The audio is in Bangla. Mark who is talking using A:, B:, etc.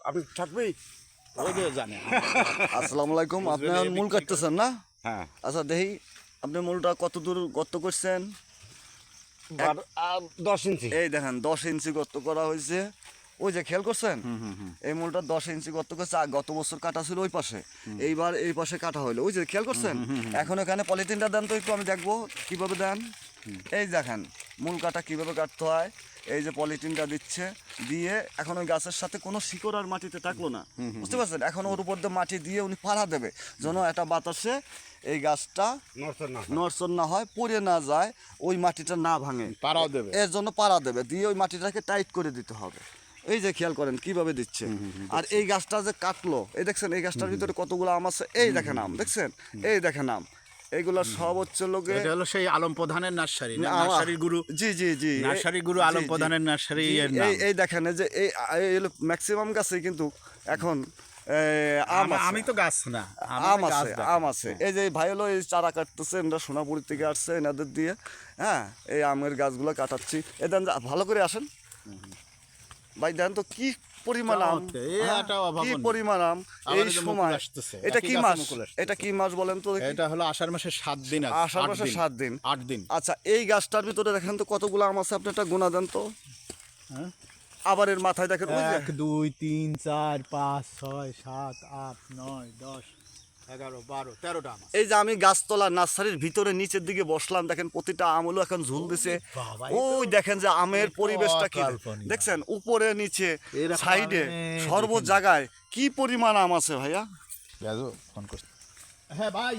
A: আপনি থাকবেই
B: ওই যে জানে।
C: আসসালামু আলাইকুম। আপনি এখন মূল কাটতেছেন না?
A: হ্যাঁ
C: আচ্ছা দেখি আপনি মূলটা কত দূর গর্ত করছেন?
A: 10 ইঞ্চি।
C: এই দেখেন 10 ইঞ্চি গর্ত করা হয়েছে। ওই যে খেয়াল করছেন এই মূলটা 10 ইঞ্চি গর্ত করছে। গত বছর কাটা ছিল ওই পাশে, এইবার এই পাশে কাটা হলো। ওই যে খেয়াল করছেন। এখন এখানে পলিথিনটা দেন তো একটু, আমি দেখবো কিভাবে দেন। এই দেখেন মূল কাটা কিভাবে কাটতে হয়। এই যে পলিথিনটা দিচ্ছে, দিয়ে এখন ওই গাছের সাথে কোনো শিকড় আর মাটিতে থাকলো না, বুঝতে পারছেন? এখন ওর উপর দিয়ে মাটি দিয়ে উনি পাড়া দেবে, যেন একটা বাতাসে এই গাছটা নড়চড় না হয়, পড়ে না যায়, ওই মাটিটা না ভাঙে,
B: পাড়াও দেবে।
C: এর জন্য পাড়া দেবে, দিয়ে ওই মাটিটাকে টাইট করে দিতে হবে। এই যে খেয়াল করেন কিভাবে দিচ্ছে। আর এই গাছটা যে কাটলো, এই দেখছেন এই গাছটার ভিতরে কতগুলো আম আছে। এই দেখেন আম, দেখছেন? এই দেখেন আম, এইগুলো সব হচ্ছে লোকে।
B: এটা হলো সেই আলম প্রধানের নার্সারি, নার্সারির গুরু।
C: জি জি জি,
B: নার্সারির গুরু আলম প্রধানের নার্সারি এর নাম।
C: এই দেখেন এই যে এই ম্যাক্সিমাম গাছে কিন্তু এখন আম আছে।
B: আমি তো গাছ না,
C: আম আছে, আম আছে। এই যে ভাই হলো এই চারা কাটতেছে, এরা সোনাপুরি থেকে আসছে, এনাদের দিয়ে হ্যাঁ এই আমের গাছগুলো কাটাচ্ছি। এ দেন ভালো করে আসেন ভাই, দেন তো কি পরিমাণ আম, কি পরিমাণ আম এই সময়। এটা কি মাস? এটা কি মাস বলেন তো?
B: এটা হলো আষাঢ় মাসের 7 দিন।
C: আষাঢ় মাসের 7 দিন,
B: 8 দিন।
C: আচ্ছা এই গাছটার ভিতরে দেখেন তো কতগুলো আম আছে, আপনি একটা গোনা দেন তো। আবার এর মাথায় দেখেন
D: 1 2 3 4 5 6 7 8 9 10 11 12 13টা আম।
C: এই যে আমি গাছতলা নার্সারির ভিতরে নিচের দিকে বসলাম, দেখেন প্রতিটা আম হলো এখন ঝুল দিছে। ওই দেখেন যে আমের পরিবেশটা কি দেখছেন, উপরে নিচে সাইডে সর্ব জায়গায় কি পরিমাণ আম আছে ভাইয়া।
B: ফোন করছি। হ্যাঁ ভাই।